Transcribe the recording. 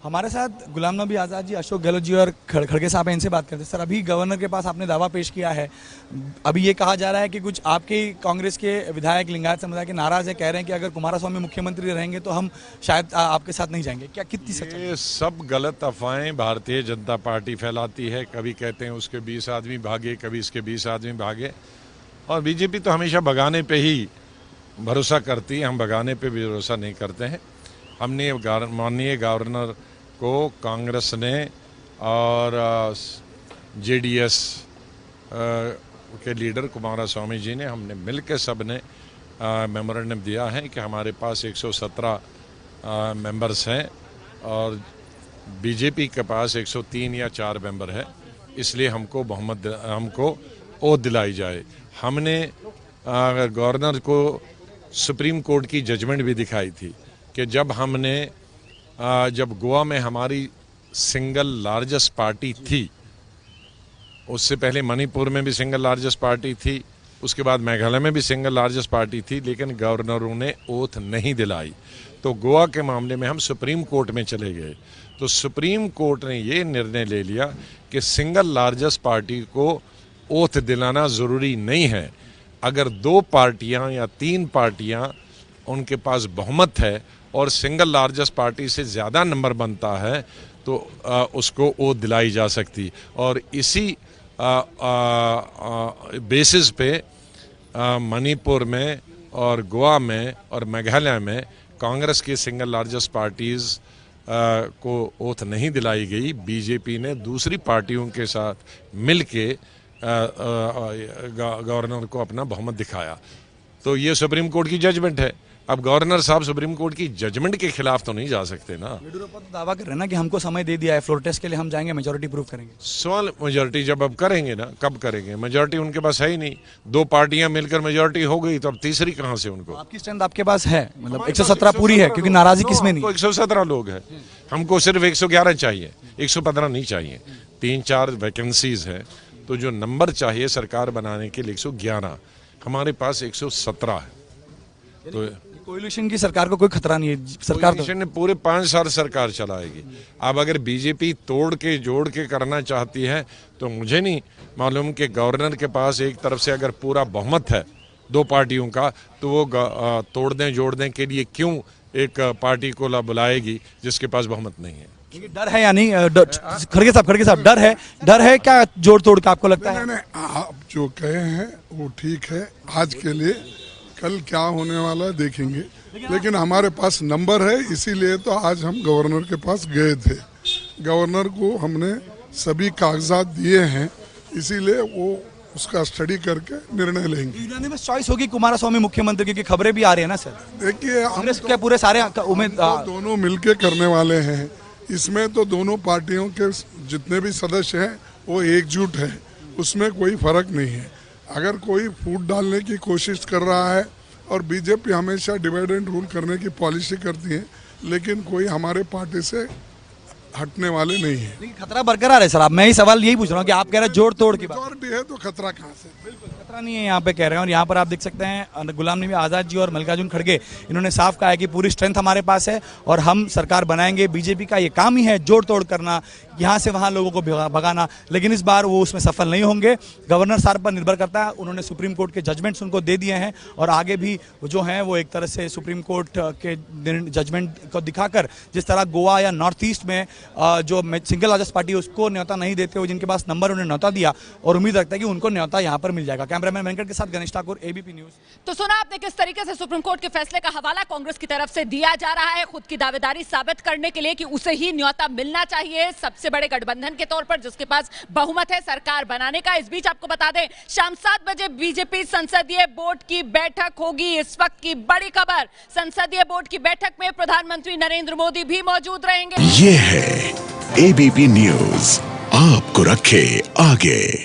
हमारे साथ गुलाम नबी आज़ाद जी, अशोक गहलोत जी और खड़गे साहब हैं, इनसे बात करते हैं। सर, अभी गवर्नर के पास आपने दावा पेश किया है, अभी ये कहा जा रहा है कि कुछ आपके कांग्रेस के विधायक लिंगायत समुदाय के नाराज है, कह रहे हैं कि अगर कुमारस्वामी मुख्यमंत्री रहेंगे तो हम शायद आपके साथ नहीं जाएंगे। क्या कितनी सच्चाई? ये सब गलत अफवाहें भारतीय जनता पार्टी फैलाती है। कभी कहते हैं उसके 20 आदमी भागे, कभी इसके 20 आदमी भागे, और बीजेपी तो हमेशा भगाने पे ही भरोसा करती है। हम भगाने पे भी भरोसा नहीं करते हैं। हमने माननीय गवर्नर को कांग्रेस ने और जेडीएस के लीडर कुमारस्वामी जी ने, हमने मिलकर सब ने मेमोरेंडम दिया है कि हमारे पास 117 मेंबर्स हैं और बीजेपी के पास 103 या 4 मेंबर है, इसलिए हमको ओथ दिलाई जाए। हमने गवर्नर को सुप्रीम कोर्ट की जजमेंट भी दिखाई थी कि जब गोवा में हमारी सिंगल लार्जेस्ट पार्टी थी, उससे पहले मणिपुर में भी सिंगल लार्जेस्ट पार्टी थी, उसके बाद मेघालय में भी सिंगल लार्जेस्ट पार्टी थी, लेकिन गवर्नरों ने ओथ नहीं दिलाई। तो गोवा के मामले में हम सुप्रीम कोर्ट में चले गए, तो सुप्रीम कोर्ट ने ये निर्णय ले लिया कि सिंगल लार्जेस्ट पार्टी को ओथ दिलाना ज़रूरी नहीं है। अगर 2 पार्टियां या 3 पार्टियां उनके पास बहुमत है और सिंगल लार्जेस्ट पार्टी से ज़्यादा नंबर बनता है तो उसको ओथ दिलाई जा सकती। और इसी बेसिस पे मणिपुर में और गोवा में और मेघालय में कांग्रेस की सिंगल लार्जेस्ट पार्टीज़ को ओथ नहीं दिलाई गई। बीजेपी ने दूसरी पार्टियों के साथ मिलके गवर्नर को अपना बहुमत दिखाया। तो ये सुप्रीम कोर्ट की जजमेंट है। अब गवर्नर साहब सुप्रीम कोर्ट की जजमेंट के खिलाफ तो नहीं जा सकते ना। येडियुरप्पा तो दावा कर रहे हैं ना कि हमको समय दे दिया है, फ्लोर टेस्ट के लिए हम जाएंगे, मेजोरिटी प्रूव करेंगे। सवाल मेजोरिटी जब अब करेंगे ना, कब करेंगे? मेजोरिटी उनके पास है ही नहीं। 2 पार्टियां मिलकर मेजोरिटी हो गई तो अब तीसरी कहां से उनको? आपकी स्ट्रेंथ आपके पास है, मतलब 117 पूरी है, क्योंकि नाराजगी किसमें नहीं? 117 लोग हैं, हमको सिर्फ 111 चाहिए, 115 नहीं चाहिए। 3-4 वैकेंसीज है, तो जो नंबर चाहिए सरकार बनाने के लिए 111, हमारे पास 117 है। तो कोalition की सरकार को कोई खतरा नहीं है। सरकार ने पूरे 5 साल सरकार चलाएगी। अब अगर बीजेपी तोड़ के जोड़ के करना चाहती है तो मुझे नहीं मालूम कि गवर्नर के पास एक तरफ से अगर पूरा बहुमत है 2 पार्टियों का, तो वो तोड़ दें जोड़ दें के लिए क्यों एक पार्टी को बुलाएगी जिसके पास बहुमत नहीं है? डर है या नहीं? खड़गे साहब, डर है क्या जोड़ तोड़ का आपको लगता है? नहीं, आप जो कहे हैं वो ठीक है आज के लिए, कल क्या होने वाला है देखेंगे। लेकिन हमारे पास नंबर है, इसीलिए तो आज हम गवर्नर के पास गए थे। गवर्नर को हमने सभी कागजात दिए हैं, इसीलिए वो उसका स्टडी करके निर्णय लेंगे। यूनानिमस चॉइस होगी कुमारस्वामी मुख्यमंत्री, क्योंकि खबरें भी आ रही है ना सर। देखिए, हम क्या पूरे सारे दोनों मिलके करने वाले हैं। इसमें तो दोनों पार्टियों के जितने भी सदस्य हैं वो एकजुट हैं, उसमें कोई फर्क नहीं है। अगर कोई फूट डालने की कोशिश कर रहा है, और बीजेपी हमेशा डिवाइड एंड रूल करने की पॉलिसी करती है, लेकिन कोई हमारे पार्टी से हटने वाले नहीं है। लेकिन खतरा बरकरार है सर। आप, मैं ही सवाल यही पूछ रहा हूँ कि आप कह रहे हैं जोड़ तोड़ की बात। मेजॉरिटी है तो खतरा कहाँ से? बिल्कुल खतरा नहीं है, यहाँ पे कह रहे हैं। और यहाँ पर आप देख सकते हैं गुलाम नबी आज़ाद जी और मल्लिकार्जुन खड़गे, इन्होंने साफ कहा है कि पूरी स्ट्रेंथ हमारे पास है और हम सरकार बनाएंगे। बीजेपी का ये काम ही है जोड़ तोड़ करना, यहाँ से वहाँ लोगों को भगाना, लेकिन इस बार वो उसमें सफल नहीं होंगे। गवर्नर साहब पर निर्भर करता है। उन्होंने सुप्रीम कोर्ट के जजमेंट्स उनको दे दिए हैं और आगे भी जो हैं वो एक तरह से सुप्रीम कोर्ट के जजमेंट को दिखाकर, जिस तरह गोवा या नॉर्थ ईस्ट में जो सिंगल लार्जेस्ट पार्टी उसको न्योता नहीं देते हुए जिनके पास नंबर, उन्हें न्योता दिया, और उम्मीद रखता है कि उनको न्योता यहाँ पर मिल जाएगा। कैमरामैन वेंकट के साथ गणेश ठाकुर, एबीपी न्यूज। तो सुना आपने किस तरीके से सुप्रीम कोर्ट के फैसले का हवाला कांग्रेस की तरफ से दिया जा रहा है, खुद की दावेदारी साबित करने के लिए कि उसे ही न्योता मिलना चाहिए सबसे बड़े गठबंधन के तौर पर, जिसके पास बहुमत है सरकार बनाने का। इस बीच आपको बता दें, शाम 7 बजे बीजेपी संसदीय बोर्ड की बैठक होगी। इस वक्त की बड़ी खबर, संसदीय बोर्ड की बैठक में प्रधानमंत्री नरेंद्र मोदी भी मौजूद रहेंगे। ये है एबीपी न्यूज, आपको रखे आगे।